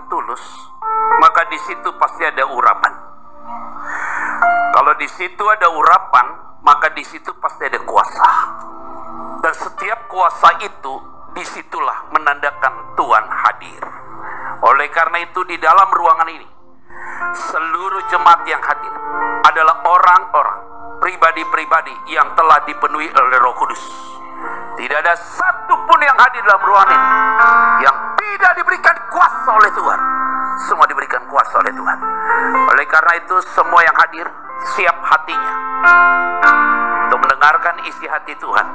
tulus, maka di situ pasti ada urapan. Kalau di situ ada urapan, maka di situ pasti ada kuasa. Dan setiap kuasa itu, disitulah menandakan Tuhan hadir. Oleh karena itu di dalam ruangan ini, seluruh jemaat yang hadir adalah orang-orang, pribadi-pribadi yang telah dipenuhi oleh Roh Kudus. Tidak ada satu pun yang hadir dalam ruangan ini yang tidak diberikan kuasa oleh Tuhan. Semua diberikan kuasa oleh Tuhan. Oleh karena itu semua yang hadir siap hatinya untuk mendengarkan isi hati Tuhan.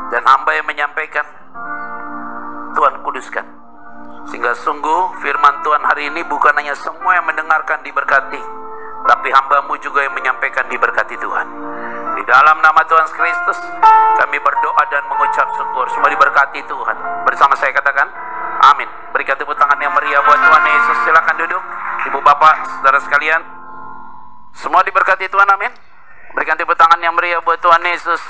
Dan hamba yang menyampaikan, Tuhan kuduskan. Sehingga sungguh firman Tuhan hari ini bukan hanya semua yang mendengarkan diberkati, tapi hamba-Mu juga yang menyampaikan diberkati Tuhan. Di dalam nama Tuhan Kristus kami berdoa dan mengucap syukur. Semua diberkati Tuhan. Bersama saya katakan amin. Berikan tepuk tangan yang meriah buat Tuhan Yesus. Silakan duduk ibu bapak saudara sekalian. Semua diberkati Tuhan, amin. Berikan tepuk tangan yang meriah buat Tuhan Yesus.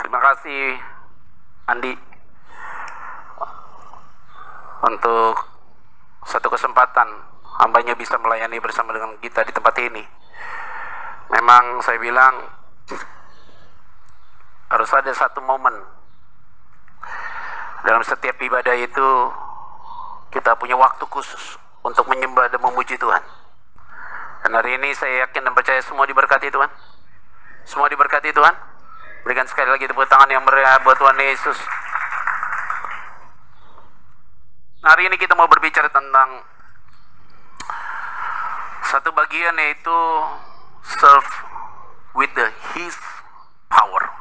Terima kasih Andi untuk satu kesempatan hambanya bisa melayani bersama dengan kita di tempat ini. Memang saya bilang harus ada satu momen dalam setiap ibadah itu, kita punya waktu khusus untuk menyembah dan memuji Tuhan. Dan hari ini saya yakin dan percaya semua diberkati Tuhan. Semua diberkati Tuhan. Berikan sekali lagi tepuk tangan yang meriah buat Tuhan Yesus. Hari ini kita mau berbicara tentang satu bagian, yaitu serve with His power.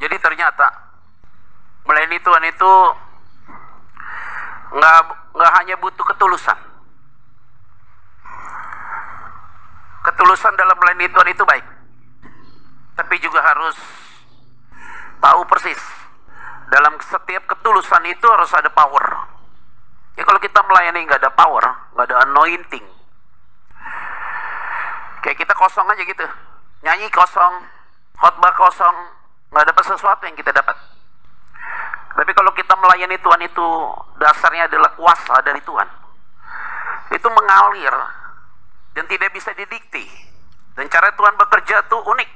Jadi ternyata melayani Tuhan itu nggak hanya butuh ketulusan. Ketulusan dalam melayani Tuhan itu baik, tapi juga harus tahu persis dalam setiap ketulusan itu harus ada power. Ya kalau kita melayani nggak ada power, nggak ada anointing, kayak kita kosong aja gitu, nyanyi kosong, khotbah kosong, nggak dapat sesuatu yang kita dapat. Tapi kalau kita melayani Tuhan itu dasarnya adalah kuasa dari Tuhan. Itu mengalir dan tidak bisa didikte. Dan cara Tuhan bekerja itu unik.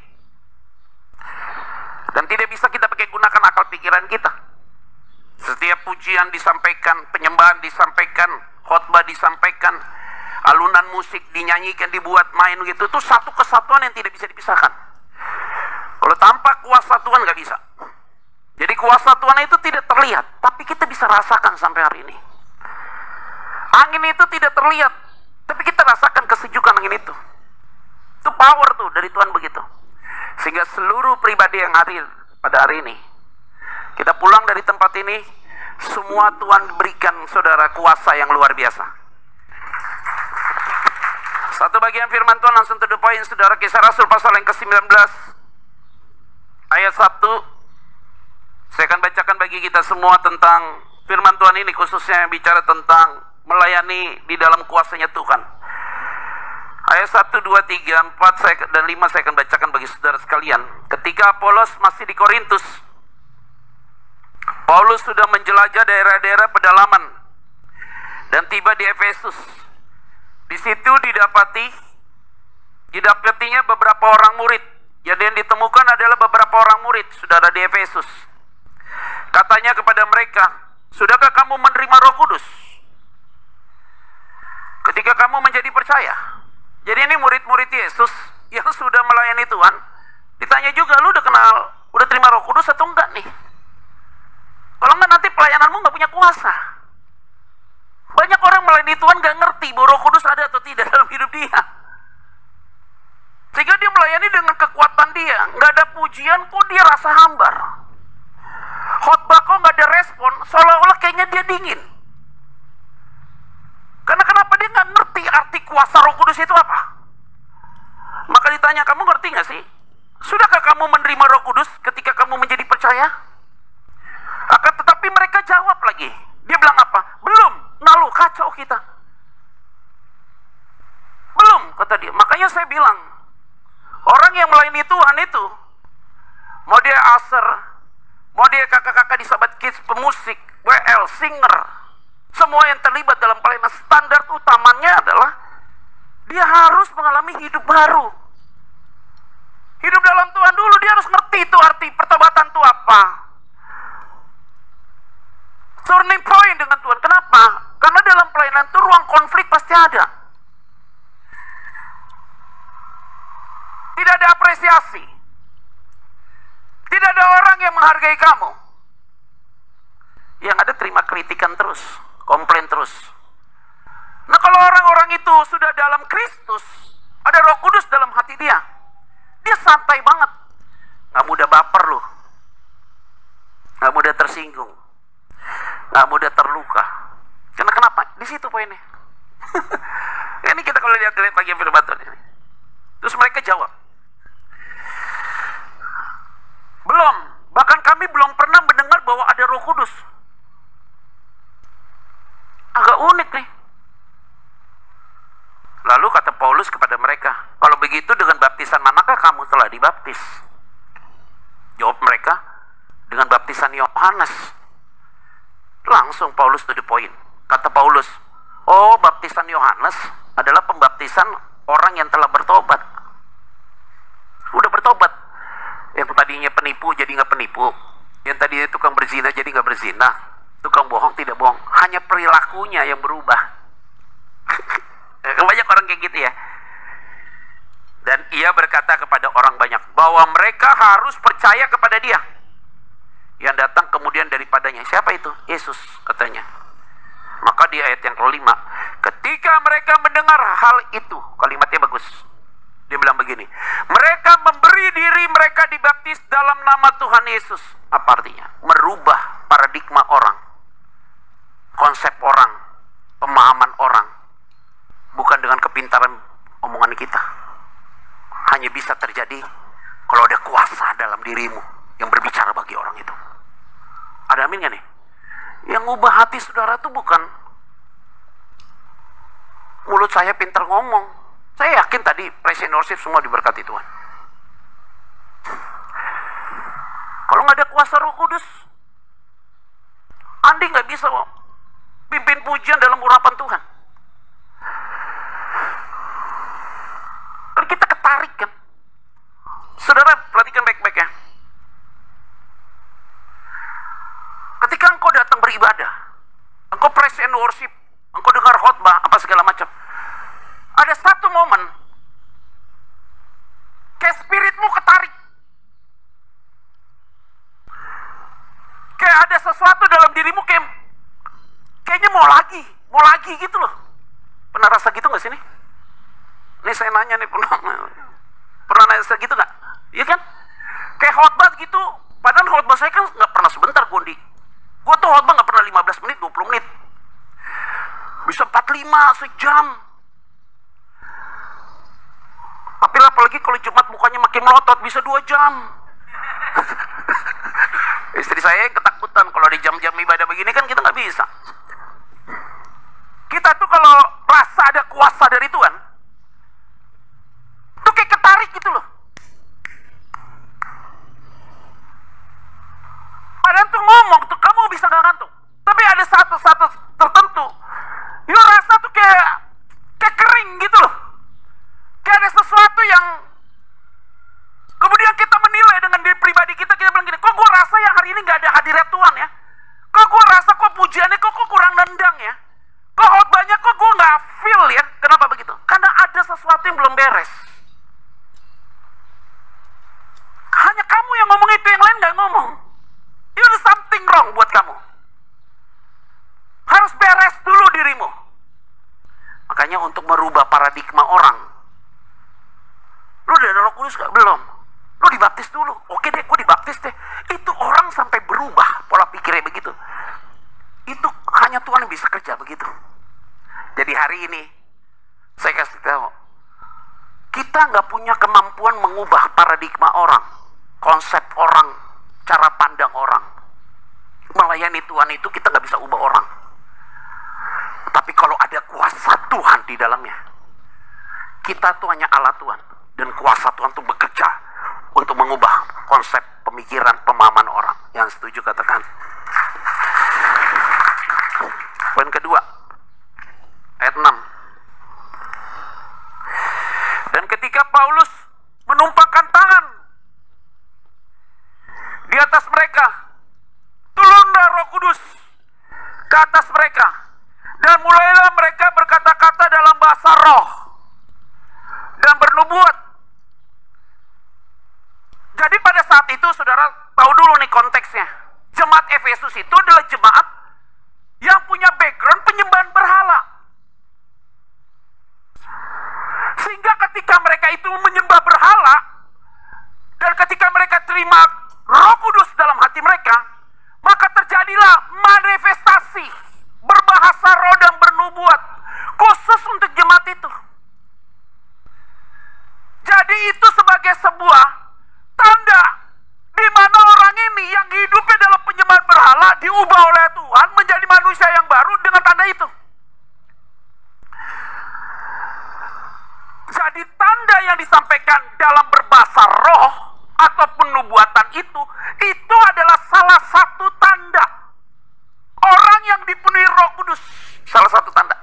Dan tidak bisa kita pakai gunakan akal pikiran kita. Setiap pujian disampaikan, penyembahan disampaikan, khotbah disampaikan, alunan musik dinyanyikan, dibuat main gitu, itu satu kesatuan yang tidak bisa dipisahkan. Kalau tanpa kuasa Tuhan nggak bisa. Jadi kuasa Tuhan itu tidak terlihat, tapi kita bisa rasakan sampai hari ini. Angin itu tidak terlihat, tapi kita rasakan kesejukan angin itu. Itu power tuh dari Tuhan begitu. Sehingga seluruh pribadi yang hadir pada hari ini, kita pulang dari tempat ini, semua Tuhan berikan saudara kuasa yang luar biasa. Satu bagian firman Tuhan langsung to the point, saudara, Kisah Rasul pasal yang ke-19 ayat 1. Saya akan bacakan bagi kita semua tentang firman Tuhan ini, khususnya yang bicara tentang melayani di dalam kuasanya Tuhan. Ayat 1, 2, 3, 4 dan 5 saya akan bacakan bagi saudara sekalian. Ketika Apolos masih di Korintus, Paulus sudah menjelajah daerah-daerah pedalaman dan tiba di Efesus. Di situ didapatinya beberapa orang murid. Jadi yang ditemukan adalah beberapa orang murid, saudara, di Efesus. Katanya kepada mereka, sudahkah kamu menerima Roh Kudus ketika kamu menjadi percaya? Jadi ini murid-murid Yesus yang sudah melayani Tuhan. Ditanya juga, lu udah terima Roh Kudus atau enggak nih? Kalau enggak nanti pelayananmu enggak punya kuasa. Banyak orang melayani Tuhan enggak ngerti bahwa Roh Kudus ada atau tidak dalam hidup dia. Sehingga dia melayani dengan kekuatan dia. Enggak ada pujian kok dia rasa hambar. Khotbah kok nggak ada respon, seolah-olah kayaknya dia dingin. Karena kenapa? Dia nggak ngerti arti kuasa Roh Kudus itu apa. Maka ditanya, kamu ngerti nggak sih? Sudahkah kamu menerima Roh Kudus ketika kamu menjadi percaya? Akan tetapi mereka jawab lagi. Dia bilang apa? Belum. Lalu kacau kita. Belum, kata dia. Makanya saya bilang, orang yang melayani Tuhan itu, mau dia aser, mau dia kakak-kakak di Sahabat Kids, pemusik, WL, singer, semua yang terlibat dalam pelayanan, standar utamanya adalah dia harus mengalami hidup baru. Hidup dalam Tuhan dulu, dia harus ngerti itu arti pertobatan itu apa. Turning point dengan Tuhan. Kenapa? Karena dalam pelayanan itu ruang konflik pasti ada. Tidak ada apresiasi. Tidak ada orang yang menghargai kamu. Yang ada terima kritikan terus, komplain terus. Nah, kalau orang-orang itu sudah dalam Kristus, ada Roh Kudus dalam hati dia, dia santai banget, nggak mudah baper loh, nggak mudah tersinggung, nggak mudah terluka. Karena kenapa? Di situ poinnya. Ini kita kalau lihat pagi firman Tuhan ini. Terus mereka jawab, belum, bahkan kami belum pernah mendengar bahwa ada Roh Kudus. Agak unik nih. Lalu kata Paulus kepada mereka, kalau begitu dengan baptisan manakah kamu telah dibaptis? Jawab mereka, dengan baptisan Yohanes. Langsung Paulus to the point. Kata Paulus, oh, baptisan Yohanes adalah pembaptisan orang yang telah bertobat. Udah bertobat. Yang tadinya penipu jadi nggak penipu, yang tadinya tukang berzina jadi nggak berzina, tukang bohong tidak bohong, hanya perilakunya yang berubah. Banyak orang kayak gitu ya. Dan ia berkata kepada orang banyak bahwa mereka harus percaya kepada dia yang datang kemudian daripadanya. Siapa itu? Yesus, katanya. Maka di ayat yang kelima, ketika mereka mendengar hal itu, kalimatnya bagus, dia bilang begini, mereka memberi diri mereka dibaptis dalam nama Tuhan Yesus. Apa artinya? Merubah paradigma orang, konsep orang, pemahaman orang. Bukan dengan kepintaran omongan kita. Hanya bisa terjadi kalau ada kuasa dalam dirimu yang berbicara bagi orang itu. Ada amin gak nih? Yang ngubah hati saudara itu bukan mulut saya pintar ngomong. Saya yakin tadi praise and worship semua diberkati Tuhan. Kalau nggak ada kuasa Roh Kudus, Andi nggak bisa pimpin pujian dalam urapan Tuhan. Kan kita ketarik kan. Saudara perhatikan baik-baik ya. Ketika engkau datang beribadah, engkau praise and worship, engkau dengar khotbah apa segala macam, ada satu momen kayak spiritmu ketarik, kayak ada sesuatu dalam dirimu kayaknya mau lagi gitu loh. Pernah rasa gitu gak sih nih? Ini saya nanya nih, pernah nanya gitu gak? Iya kan? Kayak khotbah gitu, padahal khotbah saya kan gak pernah sebentar, Gondi. Gue tuh khotbah gak pernah 15 menit, 20 menit, bisa 45, sejam. Apalagi kalau Jumat mukanya makin melotot, bisa 2 jam. Istri saya ketakutan kalau di jam-jam ibadah begini kan kita nggak bisa. Kita tuh kalau rasa ada kuasa dari Tuhan, tuh kayak ketarik gitu loh. Padahal tuh ngomong tuh kamu bisa nggak ngantuk, tapi ada satu tertentu, you rasa tuh kayak kering gitu loh. Kayak ada sesuatu yang kemudian kita menilai dengan diri pribadi kita bilang gini, kok gue rasa yang hari ini gak ada hadirat Tuhan ya, kok gue rasa kok pujiannya kok kurang nendang ya, kok khotbahnya kok gue gak feel ya. Kenapa begitu? Karena ada sesuatu yang belum beres. Hanya kamu yang ngomong itu, yang lain gak ngomong. Itu something wrong buat kamu. Harus beres dulu dirimu. Makanya untuk merubah paradigma orang, lu udah ada Roh Kudus gak? Belum. Lu dibaptis dulu. Oke deh, gue dibaptis deh. Itu orang sampai berubah pola pikirnya begitu. Itu hanya Tuhan yang bisa kerja begitu. Jadi hari ini saya kasih tahu, kita nggak punya kemampuan mengubah paradigma orang, konsep orang, cara pandang orang. Melayani Tuhan itu kita nggak bisa ubah orang. Tapi kalau ada kuasa Tuhan di dalamnya, kita tuh hanya alat Tuhan. Dan kuasa Tuhan tuh bekerja untuk mengubah konsep pemikiran, pemahaman orang. Yang bilang setuju, katakan. Poin kedua, ayat 6. Dan ketika Paulus menumpangkan tangan di atas mereka, turunlah Roh Kudus ke atas mereka, dan mulailah mereka berkata-kata dalam bahasa roh dan bernubuat. Jadi pada saat itu, saudara tahu dulu nih konteksnya. Jemaat Efesus itu adalah jemaat yang punya background penyembahan berhala. Sehingga ketika mereka itu menyembah berhala, dan ketika mereka terima Roh Kudus dalam hati mereka, maka terjadilah manifestasi berbahasa roh dan bernubuat khusus untuk jemaat itu. Jadi itu sebagai sebuah tanda di mana orang ini yang hidupnya dalam penyembahan berhala diubah oleh Tuhan menjadi manusia yang baru dengan tanda itu. Jadi tanda yang disampaikan dalam berbahasa roh atau penubuatan itu adalah salah satu tanda orang yang dipenuhi Roh Kudus. Salah satu tanda.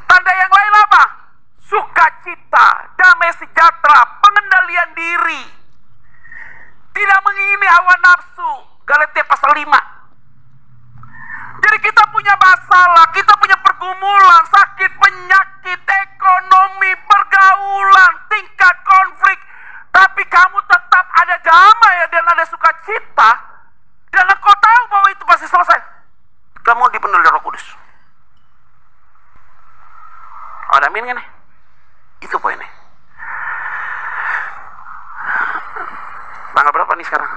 Tanda yang lain apa? Sukacita, damai sejahtera, pengendalian diri, tidak mengingini hawa nafsu. Galatia pasal 5. Jadi kita punya masalah, kita punya pergumulan, sakit, penyakit, ekonomi, pergaulan, tingkat konflik, tapi kamu tetap ada damai dan ada sukacita, dan engkau tahu bahwa itu pasti selesai. Kamu dipenuhi Roh Kudus. Ada amin kan nih? Itu poinnya. Tanggal berapa nih sekarang?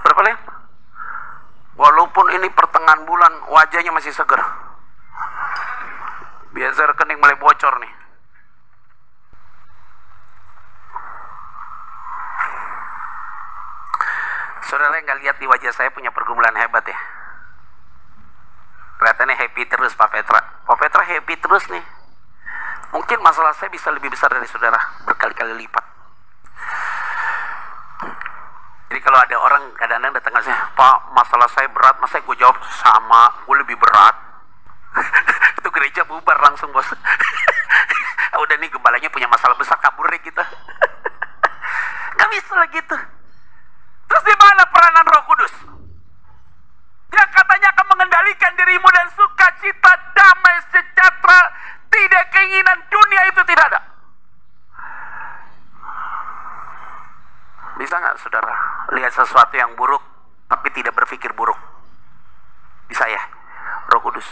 Berapa Len? Walaupun ini pertengahan bulan, wajahnya masih seger. Biasa rekening mulai bocor nih. Saudara nggak lihat di wajah saya punya pergumulan hebat ya? Kelihatannya happy terus Pak Petra. Pak Petra happy terus nih. Mungkin masalah saya bisa lebih besar dari saudara, berkali-kali lipat. Jadi kalau ada orang kadang-kadang datang ke saya, Pak, masalah saya berat, masa gue jawab sama, gue lebih berat. Itu gereja bubar langsung bos. Udah nih gembalanya punya masalah besar, kabur deh kita. Gak bisa lah gitu. Terus di mana peranan Roh Kudus? Yang katanya akan mengendalikan dirimu dan sukacita, damai, sejahtera, tidak keinginan dunia itu tidak ada. Bisa nggak saudara lihat sesuatu yang buruk tapi tidak berpikir buruk? Bisa ya? Roh Kudus.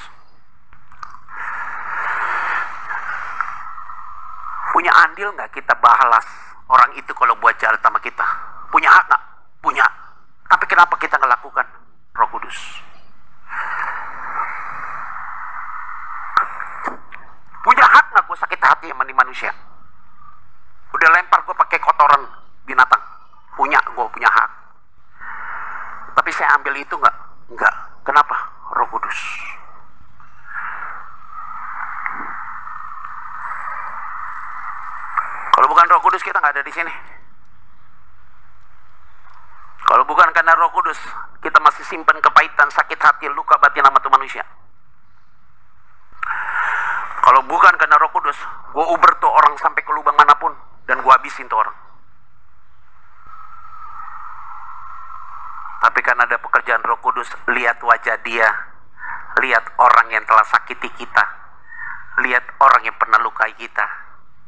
Punya andil nggak kita balas orang itu kalau buat jahat sama kita? Punya hak nggak? Punya. Tapi kenapa kita nggak lakukan? Roh Kudus. Punya hak nggak gue sakit hati sama manusia? Udah lempar gue pakai kotoran binatang. Punya, gue punya hak. Tapi saya ambil itu nggak? Nggak. Kenapa? Roh Kudus. Kalau bukan Roh Kudus kita nggak ada di sini. Kalau bukan karena Roh Kudus, kita masih simpan kepahitan, sakit hati, luka batin sama tuh manusia. Kalau bukan karena Roh Kudus, gue uber tuh orang sampai ke lubang manapun dan gue habisin tuh orang. Tapi karena ada pekerjaan Roh Kudus, lihat wajah dia, lihat orang yang telah sakiti kita, lihat orang yang pernah lukai kita,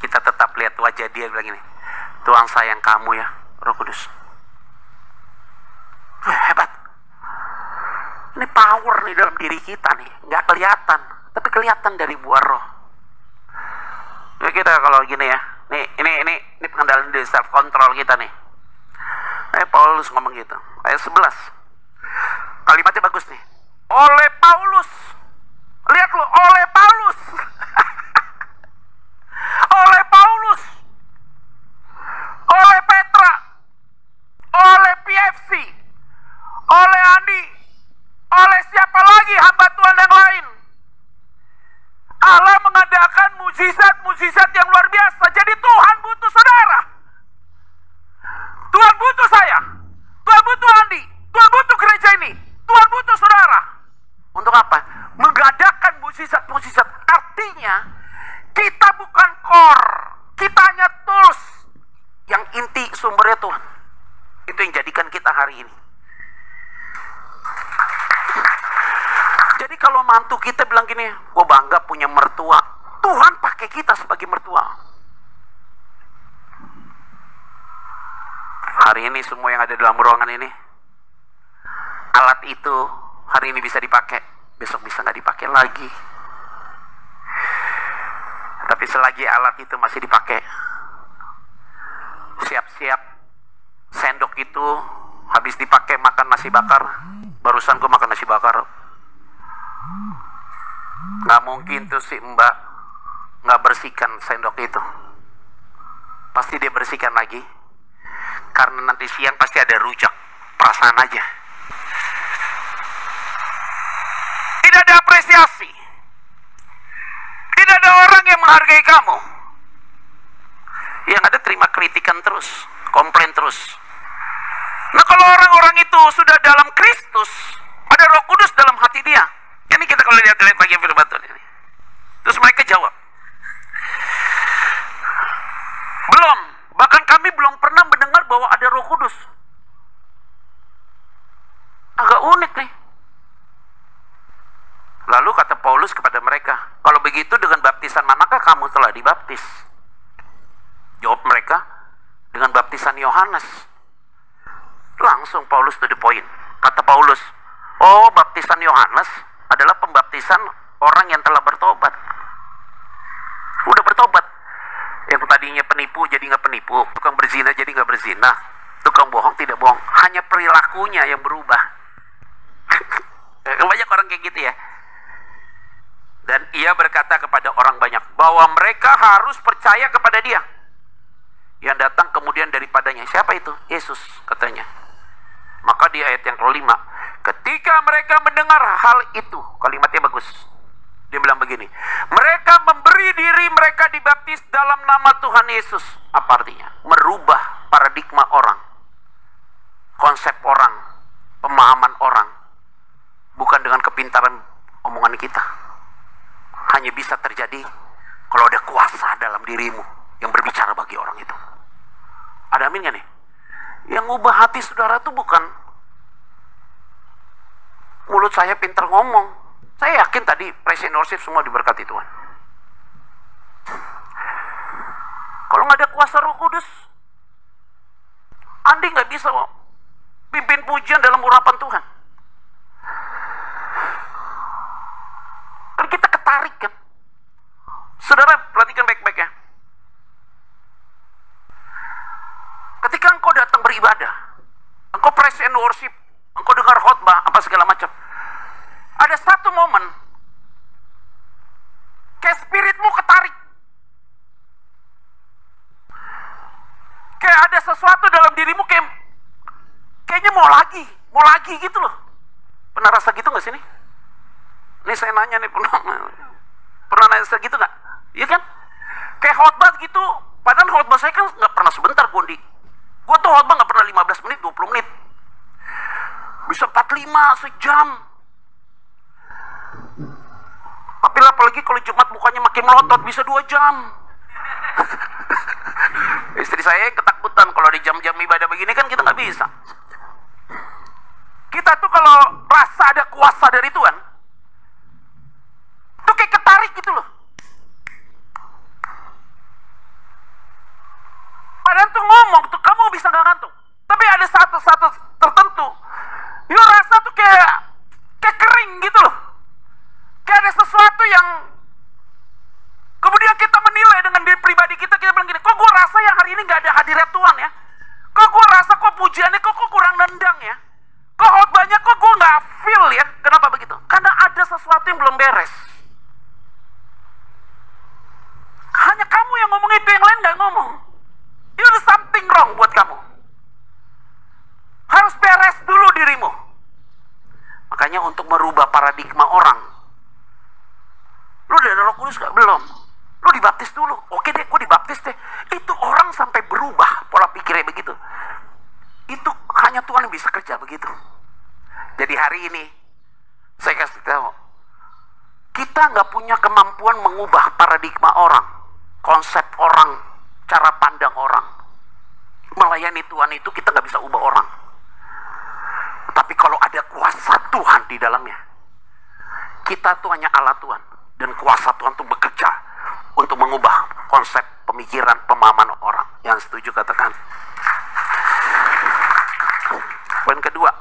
kita tetap lihat wajah dia bilang ini, Tuhan sayang kamu ya, Roh Kudus. Hebat. Ini power nih dalam diri kita nih, nggak kelihatan, tapi kelihatan dari buah roh. Ya kita kalau gini ya, ini pengendalian dari self control kita nih. Paulus ngomong gitu, ayat 11. Kalimatnya bagus nih. Oleh Paulus. Lihat lu, oleh Paulus. Oleh Paulus. Oleh Petra. Oleh PFC. Oleh Andi. Oleh siapa lagi hamba Tuhan yang lain. Allah mengadakan mujizat-mujizat yang luar biasa. Jadi Tuhan butuh saudara. Tuhan butuh saya. Tuhan butuh Andi. hari ini. Jadi kalau mantu kita bilang gini, gue bangga punya mertua, Tuhan pakai kita sebagai mertua. Hari ini semua yang ada dalam ruangan ini, alat itu hari ini bisa dipakai, besok bisa nggak dipakai lagi. Tapi selagi alat itu masih dipakai, siap-siap sendok itu habis dipakai makan nasi bakar. Barusan gue makan nasi bakar, nggak mungkin tuh si mbak nggak bersihkan sendok itu. Pasti dia bersihkan lagi, karena nanti siang pasti ada rujak. Perasaan aja, tidak ada apresiasi, tidak ada orang yang menghargai kamu. Yang ada terima kritikan terus, komplain terus. Nah, kalau orang-orang itu sudah dalam Kristus, ada Roh Kudus dalam hati dia. Ini kita kalau lihat lagi firman Tuhan ini. Terus mereka jawab, belum, bahkan kami belum pernah mendengar bahwa ada Roh Kudus. Agak unik nih. Lalu kata Paulus kepada mereka, kalau begitu dengan baptisan manakah kamu telah dibaptis? Jawab mereka, dengan baptisan Yohanes. Langsung Paulus to the point. Kata Paulus, oh, baptisan Yohanes adalah pembaptisan orang yang telah bertobat. Udah bertobat. Yang tadinya penipu jadi nggak penipu, tukang berzina jadi nggak berzina, tukang bohong tidak bohong. Hanya perilakunya yang berubah. Banyak orang kayak gitu ya. Dan ia berkata kepada orang banyak bahwa mereka harus percaya kepada dia yang datang kemudian daripadanya. Siapa itu? Yesus, katanya. Maka di ayat yang kelima, ketika mereka mendengar hal itu, kalimatnya bagus. Dia bilang begini, mereka memberi diri mereka dibaptis dalam nama Tuhan Yesus. Apa artinya? Merubah paradigma orang, konsep orang, pemahaman orang. Bukan dengan kepintaran omongan kita. Hanya bisa terjadi kalau ada kuasa dalam dirimu yang berbicara bagi orang itu. Ada amin gak nih? Yang ngubah hati saudara itu bukan mulut saya pintar ngomong. Saya yakin tadi presiden worship semua diberkati Tuhan. Kalau nggak ada kuasa Roh Kudus, Andi nggak bisa pimpin pujian dalam urapan Tuhan. Kan kita ketarik kan. Saudara perhatikan baik-baik ya. Ketika engkau datang beribadah, engkau praise and worship, engkau dengar khotbah, apa segala macam, ada satu momen kayak spiritmu ketarik, kayak ada sesuatu dalam dirimu kayaknya mau lagi gitu loh. Pernah rasa gitu nggak sih nih? Ini saya nanya nih, pernah nanya gitu nggak? Iya kan? Kayak khotbah gitu, padahal khotbah saya kan nggak pernah sebentar, Bondi. Gue tuh khotbah nggak pernah 15 menit, 20 menit. Bisa 45, sejam. Tapi apalagi kalau Jumat mukanya makin melotot, bisa 2 jam. Istri saya ketakutan kalau di jam-jam ibadah begini kan kita nggak bisa. Kita tuh kalau rasa ada kuasa dari Tuhan, tuh kayak ketarik gitu loh. Padahal tuh ngomong tuh kamu bisa nggak ngantuk. Tapi ada satu tertentu, you rasa tuh kayak kering gitu loh. Kayak ada sesuatu yang kemudian kita menilai dengan diri pribadi kita bilang gini, kok gue rasa yang hari ini nggak ada hadirat Tuhan ya? Kok gue rasa kok pujiannya kok kurang nendang ya? Kok khotbahnya kok gue nggak feel ya? Kenapa begitu? Karena ada sesuatu yang belum beres. Hanya kamu yang ngomong itu, yang lain nggak ngomong. Itu something wrong buat kamu. Harus beres dulu dirimu. Makanya untuk merubah paradigma orang, lu udah ada Roh Kudus gak? Belum. Lu dibaptis dulu. Oke deh, gue dibaptis deh. Itu orang sampai berubah pola pikirnya begitu. Itu hanya Tuhan yang bisa kerja begitu. Jadi hari ini saya kasih tahu, kita nggak punya kemampuan mengubah paradigma orang, konsep orang, cara pandang orang. Melayani Tuhan itu kita nggak bisa ubah orang. Tapi kalau ada kuasa Tuhan di dalamnya, kita tuh hanya alat Tuhan. Dan kuasa Tuhan tuh bekerja untuk mengubah konsep pemikiran, pemahaman orang. Yang setuju katakan. Poin kedua,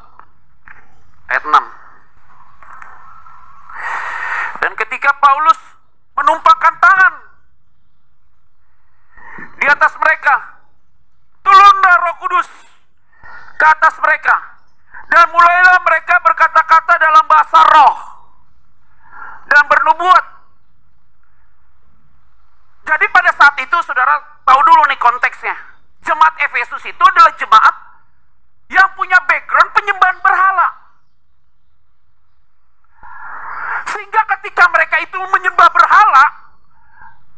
ayat 6. Dan ketika Paulus menumpangkan tangan di atas mereka, turunlah Roh Kudus ke atas mereka, dan mulailah mereka berkata-kata dalam bahasa roh dan bernubuat. Jadi pada saat itu, saudara tahu dulu nih konteksnya. Jemaat Efesus itu adalah jemaat yang punya background penyembahan berhala. Sehingga ketika mereka itu menyembah berhala,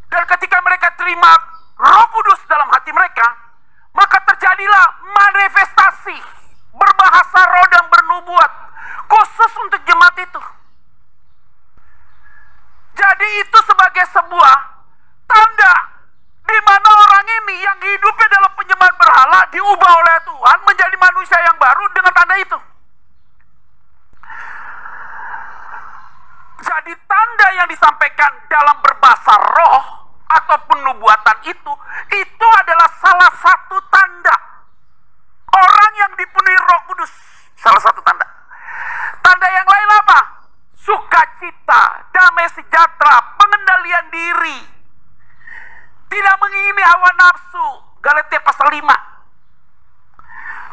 dan ketika mereka terima Roh Kudus dalam hati mereka, maka terjadilah manifestasi berbahasa roh dan bernubuat khusus untuk jemaat itu. Jadi itu sebagai sebuah tanda di mana orang ini yang hidupnya dalam penyembahan berhala diubah oleh Tuhan menjadi manusia yang baru dengan tanda itu. Jadi tanda yang disampaikan dalam berbahasa roh atau penubuatan itu adalah salah satu tanda orang yang dipenuhi Roh Kudus. Salah satu tanda. Tanda yang lain apa? Sukacita, damai sejahtera, pengendalian diri, tidak mengingini hawa nafsu. Galatia pasal 5.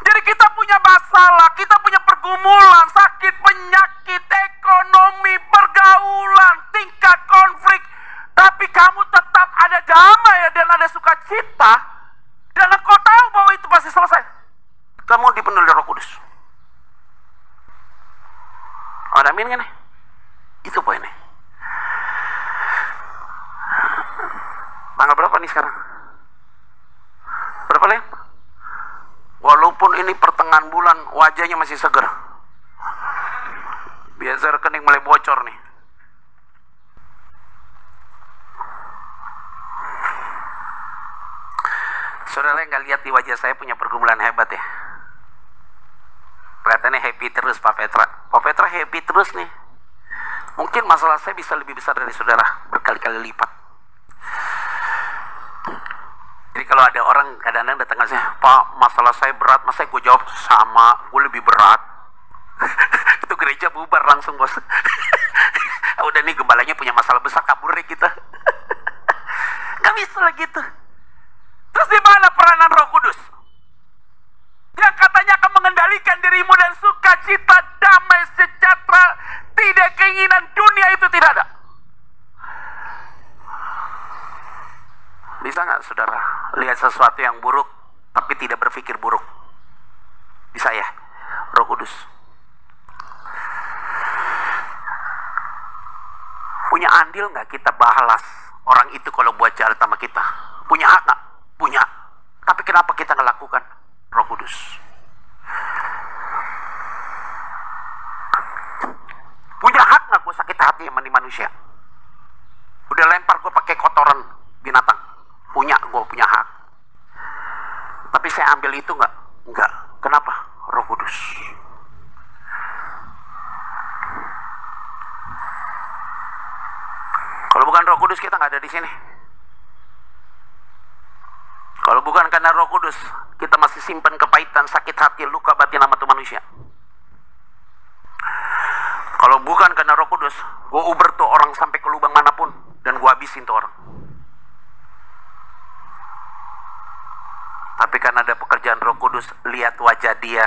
Jadi kita punya masalah, kita punya pergumulan, sakit, penyakit, ekonomi, pergaulan, tingkat konflik, tapi kamu tetap ada damai dan ada sukacita, dan engkau tahu bahwa itu pasti selesai. Kamu dipenuhi Roh Kudus. Ada amin kan? Itu poinnya. Tanggal berapa nih sekarang? Berapa, Len? Walaupun ini pertengahan bulan, wajahnya masih seger. Biasa rekening mulai bocor nih. Saudara nggak lihat di wajah saya punya pergumulan hebat ya? Kelihatannya happy terus Pak Petra. Pak Petra happy terus nih. Mungkin masalah saya bisa lebih besar dari saudara, berkali-kali lipat. Jadi kalau ada orang kadang-kadang datang ke saya, Pak, masalah saya berat, masa gue jawab sama, gue lebih berat. Itu gereja bubar langsung, bos. Udah nih gembalanya punya masalah besar, kabur deh kita. Gak bisa lah gitu. Terus di mana peranan Roh Kudus? Yang katanya akan mengendalikan dirimu dan sukacita, damai, sejahtera, tidak keinginan dunia itu tidak ada. Bisa nggak saudara lihat sesuatu yang buruk tapi tidak berpikir buruk? Bisa ya? Roh Kudus. Punya andil nggak kita balas orang itu kalau buat jahat sama kita? Punya hak nggak? Punya. Tapi kenapa kita ngelakukan? Roh Kudus. Punya hak nggak gue sakit hati sama manusia? Udah lempar gue pakai kotoran binatang. Punya, gue punya hak. Tapi saya ambil itu nggak? Enggak. Kenapa? Roh Kudus. Kalau bukan Roh Kudus kita nggak ada di sini. Kalau bukan karena Roh Kudus, kita masih simpan kepahitan, sakit hati, luka batin sama tuh manusia. Kalau bukan karena Roh Kudus, gue uber tuh orang sampai ke lubang manapun dan gue habisin tuh orang. Tapi karena ada pekerjaan Roh Kudus, lihat wajah dia,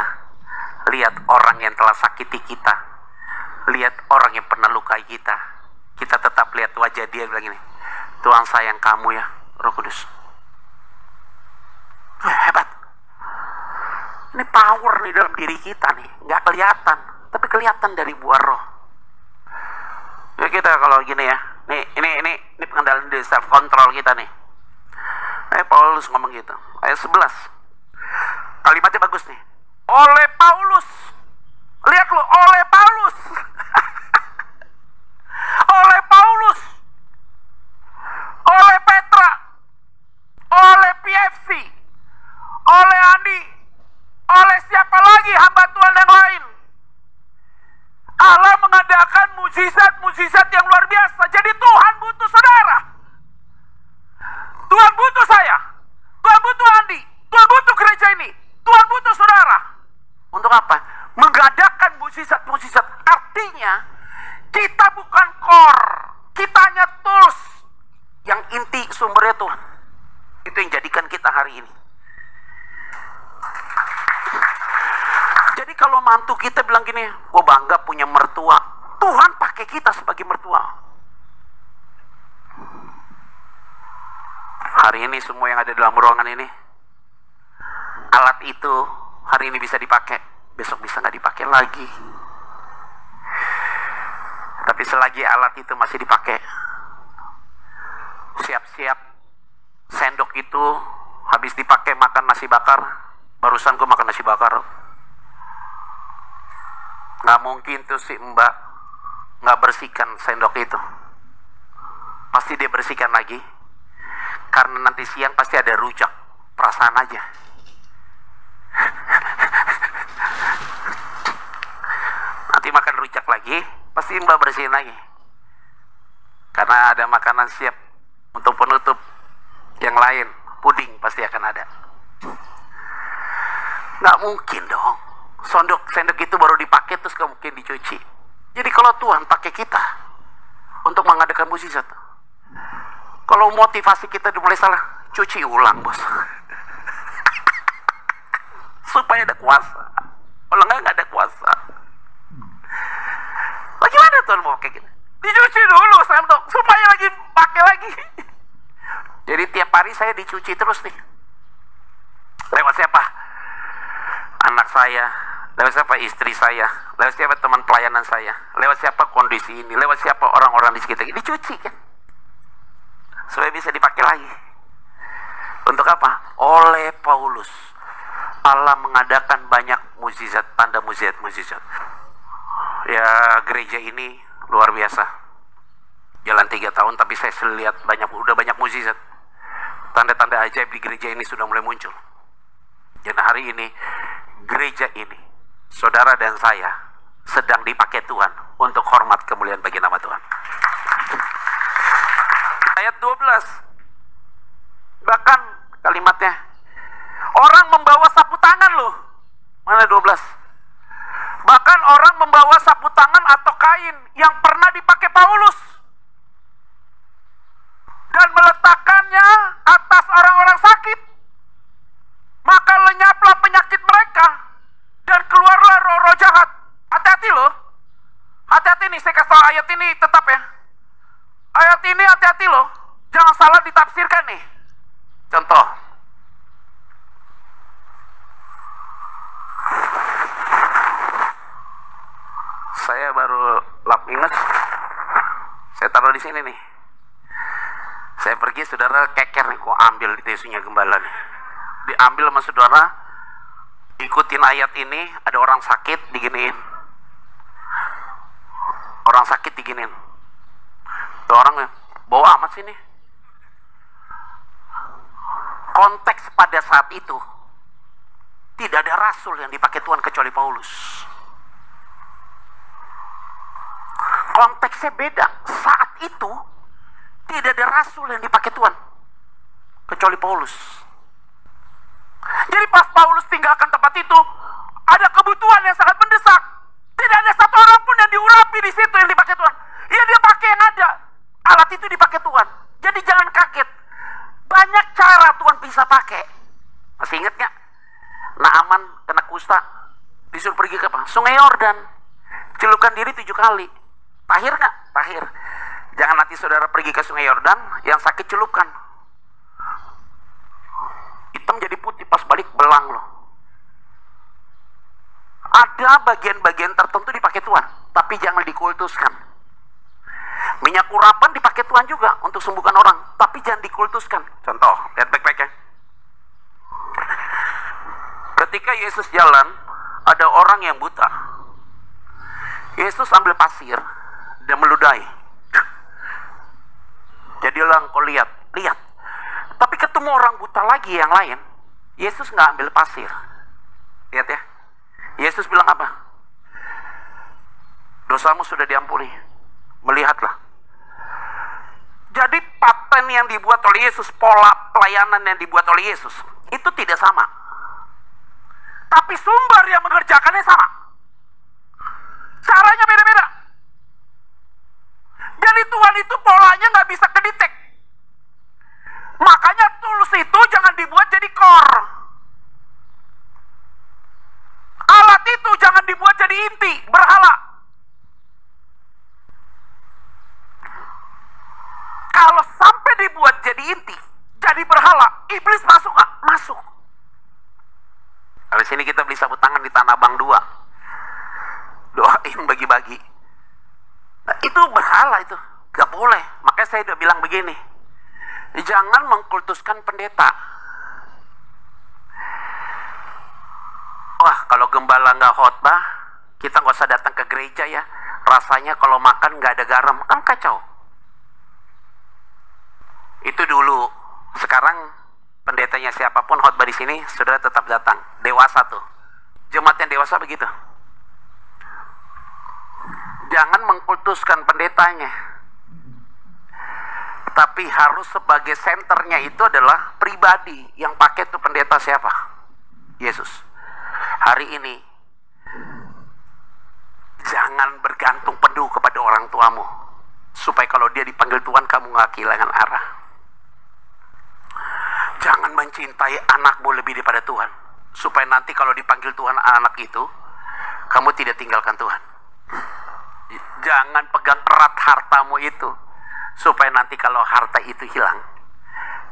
lihat orang yang telah sakiti kita, lihat orang yang pernah lukai kita, kita tetap lihat wajah dia bilang gini, Tuhan sayang kamu ya, Roh Kudus. Hebat. Ini power nih dalam diri kita nih, nggak kelihatan, tapi kelihatan dari buah roh. Ya kita kalau gini ya, ini pengendalian dari self control kita nih. Paulus ngomong gitu, ayat 11. Kalimatnya bagus nih. Oleh Paulus. Lihat lu, oleh Paulus. Oleh Paulus. Oleh Petra. Oleh PFC. Oleh Andi, oleh siapa lagi hamba Tuhan yang lain, mujizat-mujizat yang luar biasa. Jadi Tuhan butuh saudara. Tuhan butuh saya. Tuhan butuh Andi. Tuhan butuh gereja ini. Tuhan butuh saudara. Untuk apa? Mengadakan mujizat-mujizat. Artinya, kita bukan core. Kita hanya tools. Yang inti sumbernya Tuhan. Itu yang jadikan kita hari ini. Jadi kalau mantu kita bilang gini, gue bangga punya mertua. Tuhan pakai kita sebagai mertua. Hari ini semua yang ada dalam ruangan ini, alat itu hari ini bisa dipakai, besok bisa nggak dipakai lagi. Tapi selagi alat itu masih dipakai, siap-siap sendok itu habis dipakai makan nasi bakar. Barusan gue makan nasi bakar. Nggak mungkin tuh si mbak nggak bersihkan sendok itu. Pasti dia bersihkan lagi. Karena nanti siang pasti ada rujak. Perasaan aja. Nanti makan rujak lagi, pasti mbak bersihin lagi. Karena ada makanan siap untuk penutup yang lain. Puding pasti akan ada. Nggak mungkin dong. Sendok itu baru dipakai terus nggak mungkin dicuci. Jadi kalau Tuhan pakai kita untuk mengadakan mujizat, kalau motivasi kita dimulai salah, cuci ulang bos. Supaya ada kuasa. Kalau nggak ada kuasa. Bagaimana Tuhan mau kayak gitu? Dicuci dulu sendok supaya lagi pakai lagi. Jadi tiap hari saya dicuci terus nih. Lewat siapa? Anak saya. Lewat siapa? Istri saya. Lewat siapa? Teman pelayanan saya. Lewat siapa? Kondisi ini. Lewat siapa? Orang-orang di sekitar. Dicuci kan? Supaya bisa dipakai lagi. Untuk apa? Oleh Paulus, Allah mengadakan banyak mujizat, tanda mujizat. Ya, gereja ini luar biasa. Jalan 3 tahun, tapi saya lihat udah banyak mujizat. Tanda-tanda ajaib di gereja ini sudah mulai muncul. Dan hari ini, gereja ini, saudara dan saya, sedang dipakai Tuhan untuk hormat kemuliaan bagi nama Tuhan. Ayat 12. Bahkan kalimatnya, orang membawa sapu tangan loh. Mana 12? Bahkan orang membawa sapu tangan atau kain yang pernah dipakai Paulus dan meletakkannya atas orang-orang sakit. Maka lenyaplah penyakit mereka dan keluarlah roh-roh jahat. Hati-hati loh. Hati-hati nih, saya kasih tahu ayat ini tetap ya. Ayat ini hati-hati loh. Jangan salah ditafsirkan nih. Contoh. Saya baru lap ingat. Saya taruh di sini nih. Saya pergi, saudara keker nih. Kok ambil tisunya gembala nih. Diambil sama saudara. Ikutin ayat ini. Ada orang sakit diginiin. Orang sakit diginiin. Ada orang bawa amat sini. Konteks pada saat itu tidak ada rasul yang dipakai Tuhan kecuali Paulus. Konteksnya beda. Saat itu tidak ada rasul yang dipakai Tuhan kecuali Paulus. Jadi pas Paulus tinggalkan tempat itu, ada kebutuhan yang sangat mendesak. Tidak ada satu orang pun yang diurapi di situ yang dipakai Tuhan. Ya dia pakai yang ada. Alat itu dipakai Tuhan. Jadi jangan kaget. Banyak cara Tuhan bisa pakai. Masih ingat gak? Naaman kena kusta, disuruh pergi ke apa? Sungai Yordan. Celupkan diri 7 kali. Tahir gak? Tahir. Jangan nanti saudara pergi ke Sungai Yordan, yang sakit celupkan. Hitam jadi putih, pas balik belang loh. Ada bagian-bagian tertentu dipakai Tuhan, tapi jangan dikultuskan. Minyak urapan dipakai Tuhan juga untuk sembuhkan orang, tapi jangan dikultuskan. Contoh, lihat baik-baik ya. Ketika Yesus jalan, ada orang yang buta. Yesus ambil pasir dan meludahi. Jadilah engkau lihat. Tapi ketemu orang buta lagi yang lain, Yesus nggak ambil pasir. Lihat ya. Yesus bilang apa? Dosamu sudah diampuni. Melihatlah. Jadi paten yang dibuat oleh Yesus, pola pelayanan yang dibuat oleh Yesus, itu tidak sama. Tapi sumber yang mengerjakannya sama. Caranya beda-beda. Jadi Tuhan itu polanya nggak bisa kedetek. Makanya tools itu jangan dibuat jadi core. Alat itu jangan dibuat jadi inti, berhala. Kalau sampai dibuat jadi inti, jadi berhala, iblis masuk nggak? Masuk. Dari sini kita beli sapu tangan di Tanah Abang 2. Doain bagi-bagi. Nah, itu berhala itu. Gak boleh. Makanya saya udah bilang begini. Jangan mengkultuskan pendeta. Wah, kalau gembala nggak khotbah, kita nggak usah datang ke gereja ya. Rasanya kalau makan nggak ada garam, kan kacau. Itu dulu. Sekarang pendetanya siapapun khotbah di sini, saudara tetap datang. Dewasa tuh. Jemaat yang dewasa begitu. Jangan mengkultuskan pendetanya. Tapi harus sebagai senternya itu adalah pribadi. Yang pakai itu pendeta siapa? Yesus. Hari ini jangan bergantung penuh kepada orang tuamu, supaya kalau dia dipanggil Tuhan kamu gak kehilangan arah. Jangan mencintai anakmu lebih daripada Tuhan, supaya nanti kalau dipanggil Tuhan anak itu, kamu tidak tinggalkan Tuhan. Jangan pegang erat hartamu itu, supaya nanti kalau harta itu hilang,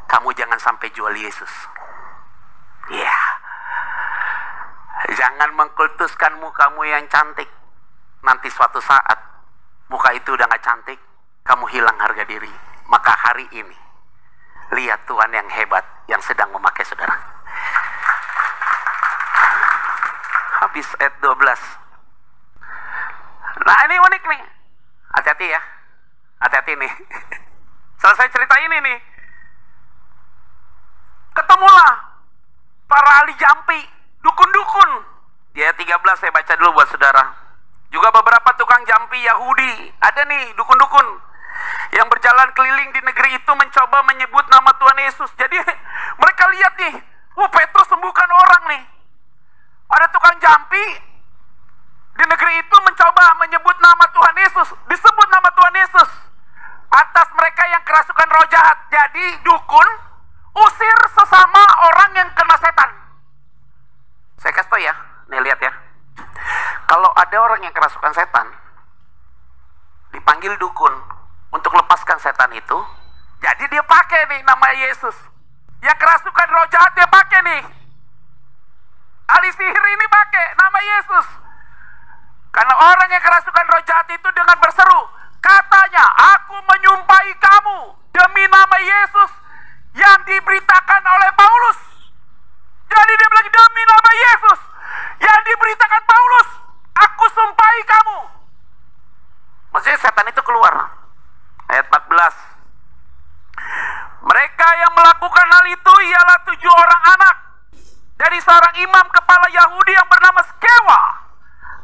kamu jangan sampai jual Yesus. Ya, jangan mengkultuskan mukamu yang cantik. Nanti suatu saat muka itu udah gak cantik, kamu hilang harga diri. Maka hari ini lihat Tuhan yang hebat yang sedang memakai saudara. Habis ayat 12. Nah ini unik nih. Hati-hati ya. Hati-hati nih. Selesai cerita ini nih, ketemulah para ahli jampi, dukun-dukun. Di ayat 13 saya baca dulu buat saudara. Juga beberapa tukang jampi Yahudi. Ada nih dukun-dukun yang berjalan keliling di negeri itu mencoba menyebut nama Tuhan Yesus. Jadi mereka lihat nih, Petrus sembuhkan orang nih. Ada tukang jampi di negeri itu mencoba menyebut nama Tuhan Yesus. Disebut nama Tuhan Yesus atas mereka yang kerasukan roh jahat. Jadi dukun usir sesama orang yang kena setan. Saya kasih tau ya, nih lihat ya. Kalau ada orang yang kerasukan setan, dipanggil dukun untuk lepaskan setan itu, jadi dia pakai nih nama Yesus. Yang kerasukan roh jahat dia pakai nih. Ahli sihir ini pakai nama Yesus. Karena orang yang kerasukan roh jahat itu dengan berseru, katanya, aku menyumpahi kamu demi nama Yesus yang diberitakan oleh Paulus. Jadi dia bilang, demi nama Yesus yang diberitakan Paulus, aku sumpahi kamu. Maksudnya setan itu keluar. Ayat 14. Mereka yang melakukan hal itu ialah 7 orang anak dari seorang imam kepala Yahudi yang bernama Skewa.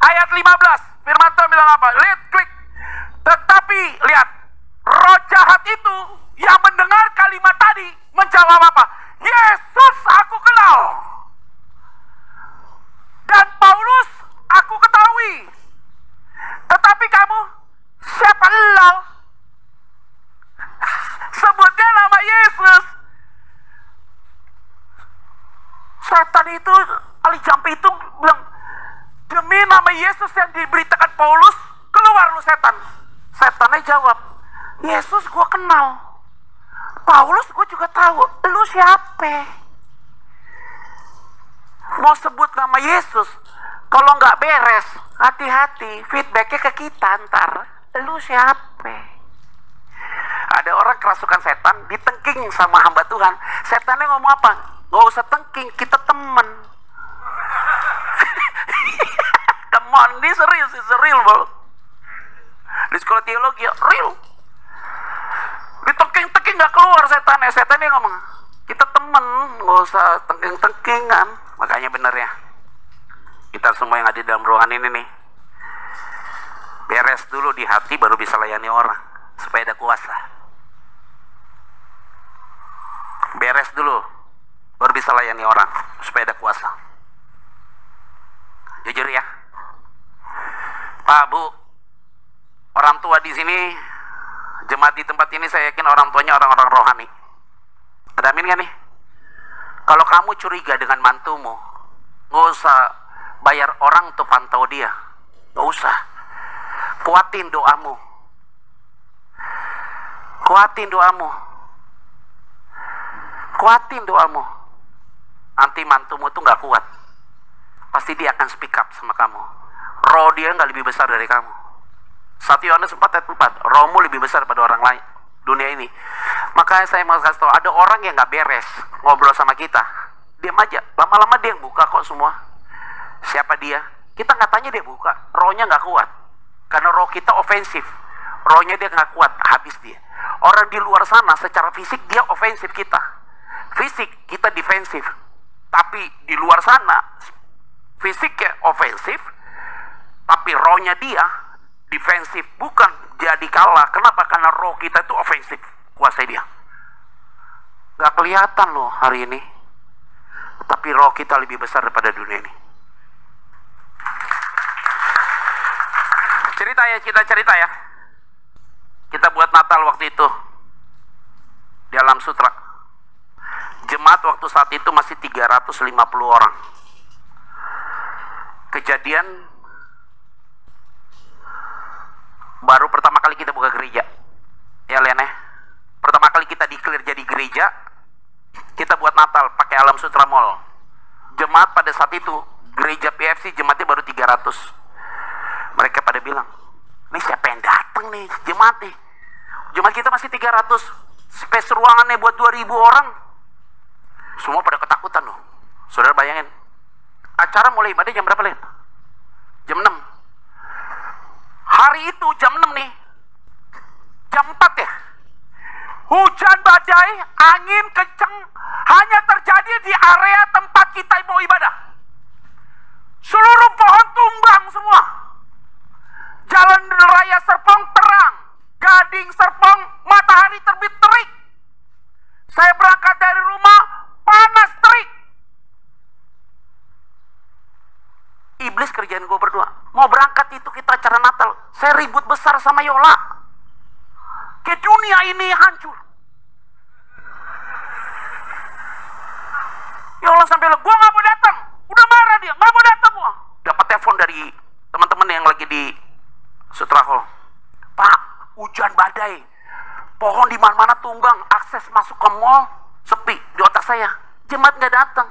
Ayat 15. Firman Tuhan bilang apa? Lihat, klik. Tetapi lihat, roh jahat itu yang mendengar kalimat tadi menjawab apa? Yesus aku kenal, dan Paulus aku ketahui, tetapi kamu siapa lo? Sebutnya nama Yesus. Setan itu, ahli jampi itu bilang, demi nama Yesus yang diberitakan Paulus, keluar lu setan. Setannya jawab, Yesus gua kenal, Paulus gua juga tahu, lu siapa? Mau sebut nama Yesus, kalau nggak beres, hati-hati, feedbacknya ke kita ntar, lu siapa? Ada orang kerasukan setan, ditengking sama hamba Tuhan. Setannya ngomong apa? Gak usah tengking, kita temen. Come on, this real, this real, bro. Di sekolah teologi, real. Ditengking-tengking gak keluar setannya. Setannya ngomong, kita temen, gak usah tengking-tengkingan. Makanya bener ya, kita semua yang ada di dalam ruangan ini nih, beres dulu di hati baru bisa layani orang, supaya ada kuasa. Beres dulu baru bisa layani orang, supaya ada kuasa. Jujur ya, Pak, Bu, orang tua di sini, jemaat di tempat ini, saya yakin orang tuanya orang-orang rohani. Ada amin gak nih? Kalau kamu curiga dengan mantumu, gak usah bayar orang untuk pantau dia. Gak usah. Kuatin doamu. Kuatin doamu. Kuatin doamu. Nanti mantumu tuh gak kuat. Pasti dia akan speak up sama kamu. Roh dia gak lebih besar dari kamu. 1 Yohanes 4:4, rohmu lebih besar pada orang lain dunia ini. Makanya saya mau kasih tahu, ada orang yang gak beres ngobrol sama kita, diam aja, lama-lama dia yang buka kok semua. Siapa dia? Kita gak tanya dia buka, rohnya gak kuat. Karena roh kita ofensif, rohnya dia gak kuat, habis dia. Orang di luar sana secara fisik dia ofensif kita, fisik kita defensif. Tapi di luar sana fisiknya ofensif, tapi rohnya dia defensif. Bukan jadi kalah. Kenapa? Karena roh kita itu ofensif, kuasai dia. Gak kelihatan loh hari ini, tapi roh kita lebih besar daripada dunia ini. Kita cerita ya. Kita buat Natal waktu itu di Alam Sutra. Jemaat waktu saat itu masih 350 orang. Kejadian baru pertama kali kita buka gereja. Ya Len ya. Pertama kali kita declare jadi gereja, kita buat Natal pakai Alam Sutra Mall. Jemaat pada saat itu, gereja PFC jemaatnya baru 300. Mereka pada bilang, ini siapa yang datang nih jemaat nih? Jemaat kita masih 300, space ruangannya buat 2000 orang. Semua pada ketakutan loh. Saudara bayangin, acara mulai ibadah jam berapa, Len? Jam 6. Hari itu jam 6 nih, jam 4 ya, hujan badai, angin kenceng, hanya terjadi di area tempat kita mau ibadah. Seluruh pohon tumbang semua. Jalan raya Serpong terang, Gading Serpong matahari terbit terik. Saya berangkat dari rumah panas terik. Iblis kerjaan gue berdua. Mau berangkat itu kita acara Natal, saya ribut besar sama Yola. Ke dunia ini hancur. Yola sampai bilang, gue gak mau datang. Udah marah dia, gak mau datang gua. Dapat telepon dari teman-teman yang lagi di Sutra Hall. Pak, hujan badai, pohon di mana-mana tumbang, akses masuk ke mall sepi. Di otak saya, jemaat gak datang.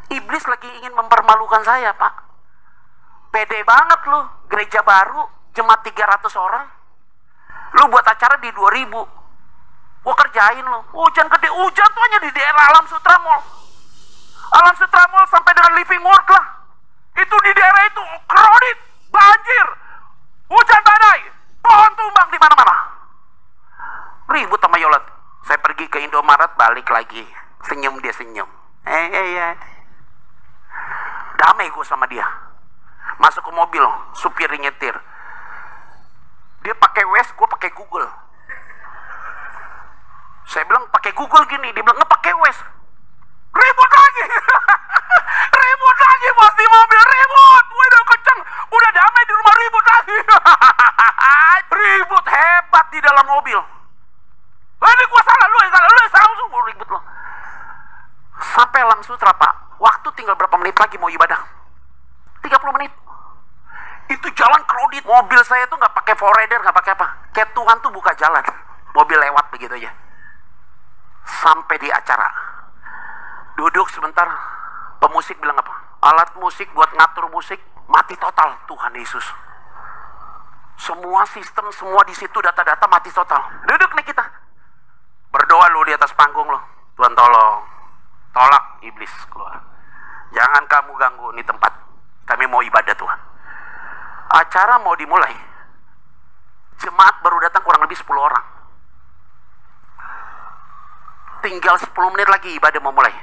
Iblis lagi ingin mempermalukan saya, Pak. Pede banget lu, gereja baru, jemaat 300 orang. Lu buat acara di 2000. Gua kerjain lu. Hujan gede, hujan tuh hanya di daerah Alam Sutra Mall. Alam Sutra Mall sampai dengan Living World lah. Itu di daerah itu crowded, banjir, hujan badai, pohon tumbang di mana-mana. Ribut sama Yola. Saya pergi ke Indomaret, balik lagi. Senyum dia senyum. Damai gue sama dia. Masuk ke mobil, supir nyetir. Dia pakai Waze, gue pakai Google. Saya bilang pakai Google gini, dia bilang nggak pakai Waze. Ribut lagi. Ribut lagi bos di mobil, ribut. Udah kenceng, udah damai di rumah, ribut lagi. Ribut hebat di dalam mobil. Ini gua salah, lu yang salah, lu ribut lo. Sampai Alam Sutra, Pak. Waktu tinggal berapa menit lagi mau ibadah? 30 menit. Itu jalan crowded, mobil saya tuh nggak pakai forerunner, nggak pakai apa. Kayak Tuhan tuh buka jalan, mobil lewat begitu aja. Sampai di acara, duduk sebentar, pemusik bilang apa? Alat musik buat ngatur musik mati total, Tuhan Yesus. Semua sistem, semua di situ data-data mati total. Duduk nih kita, berdoa lu di atas panggung lo. Tuhan tolong, tolak iblis keluar. Jangan kamu ganggu ini tempat. Kami mau ibadah Tuhan. Acara mau dimulai, jemaat baru datang kurang lebih 10 orang. Tinggal 10 menit lagi ibadah mau mulai.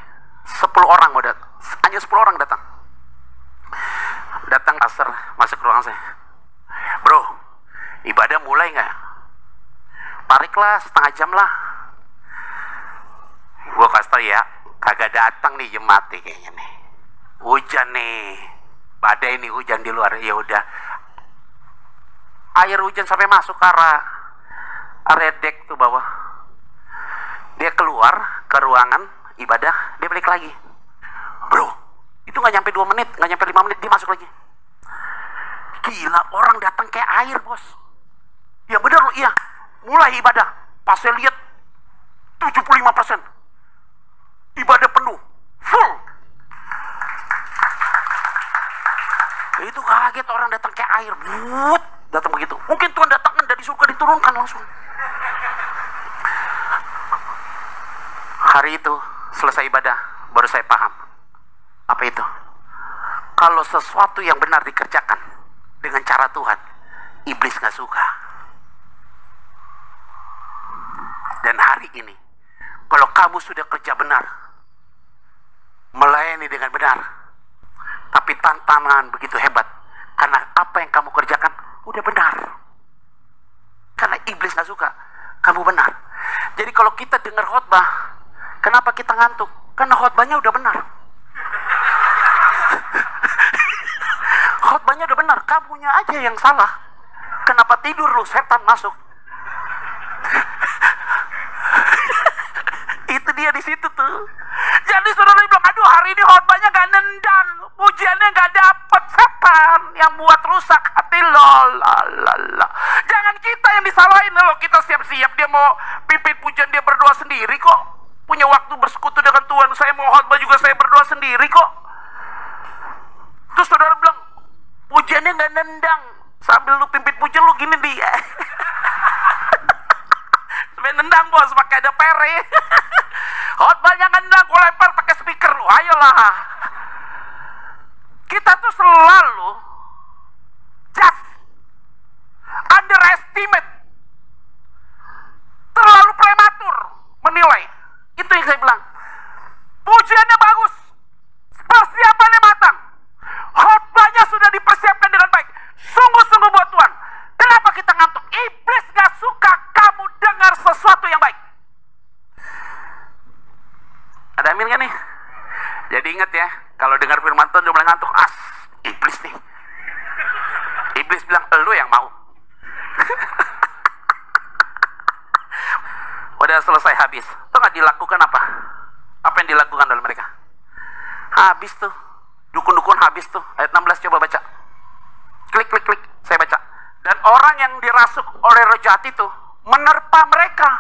10 orang mau datang, hanya 10 orang datang. Datang asar, masuk ke ruangan saya. Bro, Mulai nggak? Tarik lah, setengah jam lah. Gue kasih tau ya, kagak datang nih jemaat nih kayaknya nih. Hujan nih, badai nih, hujan di luar. Ya udah, air hujan sampai masuk ke area dek tuh bawah. Dia keluar ke ruangan ibadah, dia balik lagi. Bro, itu nggak nyampe 2 menit, nggak nyampe 5 menit, dia masuk lagi. Gila, orang datang kayak air, bos. Ya bener loh, iya. Mulai ibadah, pas saya lihat 75% ibadah penuh, full. Itu kaget, orang datang kayak air, but datang begitu. Mungkin Tuhan datangkan dari surga, diturunkan langsung. Hari itu selesai ibadah, baru saya paham. Apa itu? Kalau sesuatu yang benar dikerjakan dengan cara Tuhan, iblis gak suka. Dan hari ini, kalau kamu sudah kerja benar, melayani dengan benar, tapi tantangan begitu hebat, karena apa yang kamu kerjakan udah benar. Karena iblis gak suka, kamu benar. Jadi kalau kita dengar khotbah, kenapa kita ngantuk? Karena khotbahnya udah benar. Khotbahnya udah benar, kamunya aja yang salah. Kenapa tidur lu, setan masuk. Itu dia di situ tuh. Jadi saudara bilang, aduh hari ini khotbahnya gak nendang, pujiannya gak dapet, setan yang buat rusak hati lo. Jangan kita yang disalahin loh. Kita siap-siap, dia mau pimpin pujian, dia berdoa sendiri kok. Punya waktu bersekutu dengan Tuhan. Saya mau khotbah juga, saya berdoa sendiri kok. Terus saudara bilang, pujiannya gak nendang, sambil lu pimpin pujian lu gini dia. Sampai nendang bos, pakai ada pere. Khotbahnya nendang, gue lempar pakai speaker lu, ayolah. Kita tuh selalu just underestimate, terlalu prematur menilai. Itu yang saya bilang. Pujiannya bagus, persiapannya matang, khotbahnya sudah dipersiapkan dengan baik, sungguh-sungguh buat Tuhan. Kenapa kita ngantuk? Iblis gak suka kamu dengar sesuatu yang baik. Ada amin gak nih? Jadi ingat ya, kalau dengar firman Tuhan udah mulai ngantuk, iblis nih. Iblis bilang, lu yang mau. Udah selesai, habis. Itu gak dilakukan apa? Apa yang dilakukan oleh mereka? Habis tuh. Dukun-dukun habis tuh. Ayat 16 coba baca. Klik, saya baca. Dan orang yang dirasuk oleh roh jahat itu menerpa mereka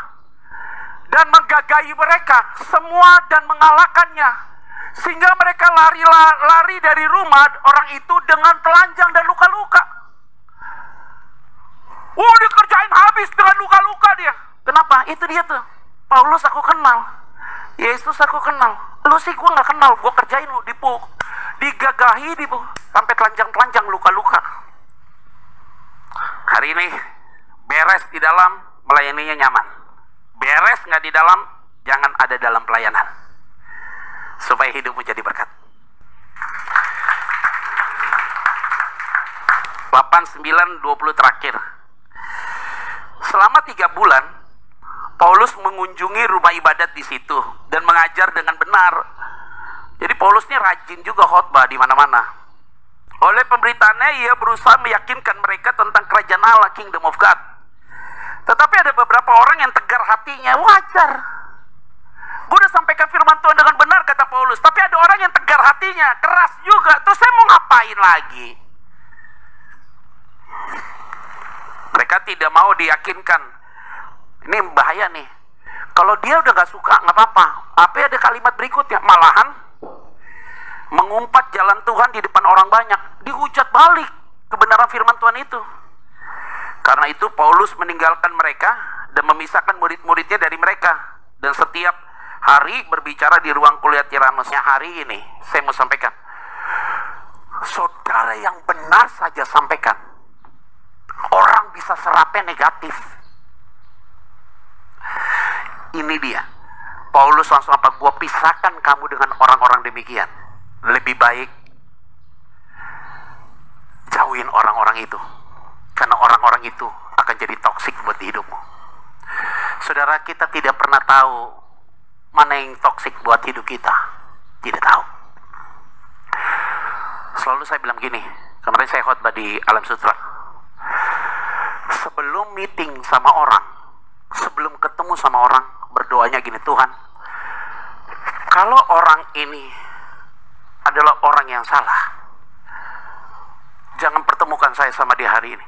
dan menggagahi mereka semua dan mengalahkannya, sehingga mereka lari dari rumah orang itu dengan telanjang dan luka-luka. Dikerjain habis dengan luka-luka dia. Kenapa? Itu dia tuh. Paulus aku kenal, Yesus aku kenal, lu sih gue gak kenal. Gue kerjain lu, digagahi, sampai telanjang-telanjang, luka-luka. Hari ini beres di dalam, melayaninya nyaman. Beres nggak di dalam, jangan ada dalam pelayanan, supaya hidupmu jadi berkat. 8, 9, 20 terakhir. Selama 3 bulan Paulus mengunjungi rumah ibadat di situ dan mengajar dengan benar. Jadi Paulus ini rajin juga khotbah di mana-mana. Oleh pemberitaannya ia berusaha meyakinkan mereka tentang kerajaan Allah, Kingdom of God. Tetapi ada beberapa orang yang tegar hatinya. Wajar, gue udah sampaikan firman Tuhan dengan benar, kata Paulus, tapi ada orang yang tegar hatinya, keras juga. Terus saya mau ngapain lagi? Mereka tidak mau diyakinkan. Ini bahaya nih. Kalau dia udah gak suka, gak apa-apa. Tapi ada kalimat berikutnya, malahan mengumpat jalan Tuhan di depan orang banyak. Dihujat balik kebenaran firman Tuhan itu. Karena itu Paulus meninggalkan mereka dan memisahkan murid-muridnya dari mereka. Dan setiap hari berbicara di ruang kuliah Tiranosnya. Hari ini saya mau sampaikan, saudara yang benar saja sampaikan, orang bisa serapnya negatif. Ini dia, Paulus langsung apa? Gua pisahkan kamu dengan orang-orang demikian. Lebih baik jauhin orang-orang itu, karena orang-orang itu akan akan jadi toksik buat hidupmu. Saudara, kita tidak pernah tahu mana yang toksik buat hidup kita. Tidak tahu. Selalu saya bilang gini, kemarin saya khotbah di Alam Sutra. Sebelum meeting sama orang, sebelum ketemu sama orang, berdoanya gini, Tuhan, kalau orang ini adalah orang yang salah, jangan pertemukan saya sama dia hari ini.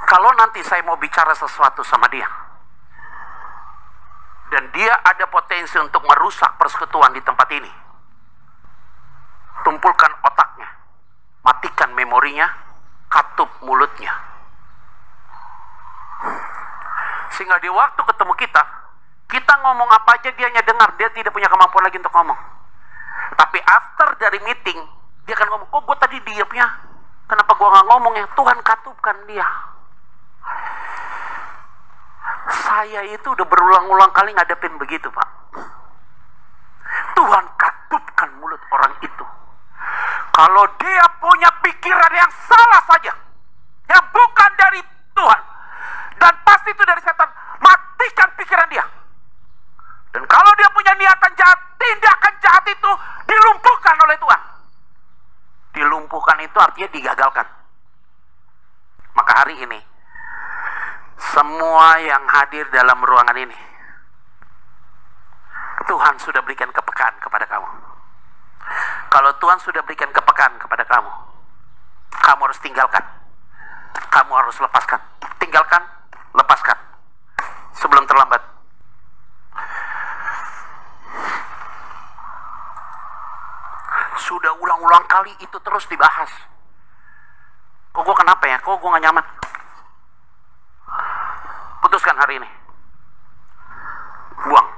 Kalau nanti saya mau bicara sesuatu sama dia, dan dia ada potensi untuk merusak persekutuan di tempat ini, tumpulkan otaknya, matikan memorinya, katup mulutnya. Sehingga di waktu ketemu kita ngomong apa aja dia hanya dengar, dia tidak punya kemampuan lagi untuk ngomong. Tapi after dari meeting, dia akan ngomong, kok gue tadi diamnya? Kenapa gue gak ngomong ya? Tuhan katupkan dia. Saya itu udah berulang-ulang kali ngadepin begitu, Pak. Tuhan katupkan mulut orang itu. Kalau dia punya pikiran yang salah saja, yang bukan dari Tuhan, dan pasti itu dari setan, matikan pikiran dia. Dan kalau dia punya niatan jahat, tindakan jahat itu dilumpuhkan oleh Tuhan. Dilumpuhkan itu artinya digagalkan. Maka hari ini, semua yang hadir dalam ruangan ini, Tuhan sudah berikan kepekaan kepada kamu. Kalau Tuhan sudah berikan kepekaan kepada kamu, kamu harus tinggalkan. Kamu harus lepaskan. Tinggalkan, lepaskan. Sebelum terlambat. Sudah ulang-ulang kali itu terus dibahas. Kok gue kenapa ya? Kok gue gak nyaman? Putuskan hari ini. Buang.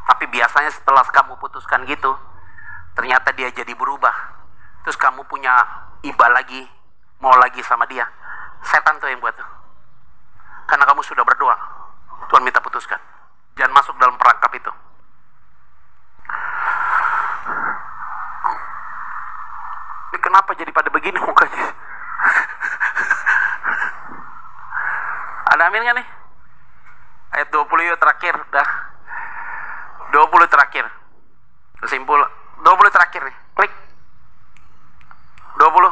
Tapi biasanya setelah kamu putuskan gitu, ternyata dia jadi berubah. Terus kamu punya iba lagi, mau lagi sama dia. Setan tuh yang buat tuh. Karena kamu sudah berdoa, Tuhan minta putuskan. Jangan masuk dalam perangkap itu. Ini kenapa jadi pada begini mukanya? Ada amin gak nih? Ayat 20 yuk terakhir dah. 20 terakhir. Kesimpul 20 terakhir nih. Klik. 20.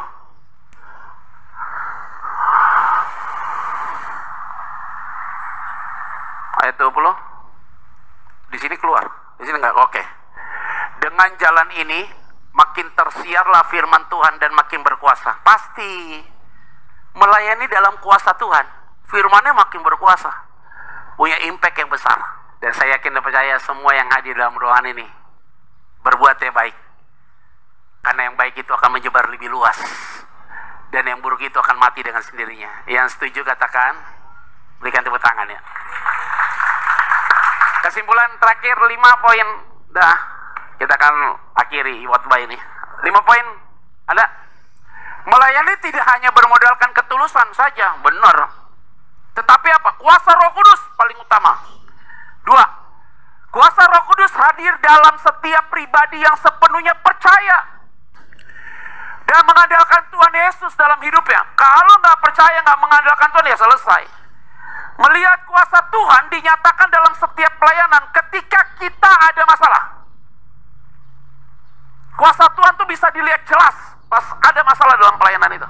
Ayat 20. Di sini keluar. Di sini enggak. Oke. Dengan jalan ini makin tersiarlah firman Tuhan dan makin berkuasa. Pasti melayani dalam kuasa Tuhan, firman-Nya makin berkuasa, punya impact yang besar. Dan saya yakin dan percaya semua yang hadir dalam ruangan ini berbuat yang baik. Karena yang baik itu akan menyebar lebih luas. Dan yang buruk itu akan mati dengan sendirinya. Yang setuju katakan, berikan tepuk tangan ya. Kesimpulan terakhir 5 poin. Dah, kita akan akhiri khotbah ini. 5 poin. Ada? Melayani tidak hanya bermodalkan ketulusan saja, benar. Tetapi apa? Kuasa Roh Kudus paling utama. 2. Kuasa Roh Kudus hadir dalam setiap pribadi yang sepenuhnya percaya dan mengandalkan Tuhan Yesus dalam hidupnya. Kalau nggak percaya, nggak mengandalkan Tuhan, ya selesai. Melihat kuasa Tuhan dinyatakan dalam setiap pelayanan ketika kita ada masalah. Kuasa Tuhan tuh bisa dilihat jelas pas ada masalah dalam pelayanan itu.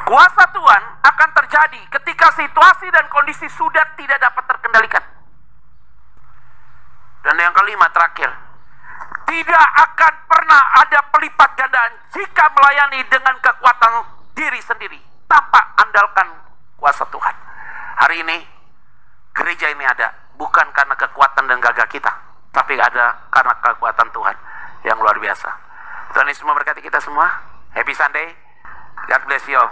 Kuasa Tuhan akan terjadi ketika situasi dan kondisi sudah tidak dapat terkendalikan. Dan yang kelima terakhir, tidak akan pernah ada pelipat gandaan jika melayani dengan kekuatan diri sendiri tanpa andalkan kuasa Tuhan. Hari ini gereja ini ada bukan karena kekuatan dan gagah kita, tapi ada karena kekuatan Tuhan yang luar biasa. Tuhan Yesus memberkati kita semua. Happy Sunday. God bless you all.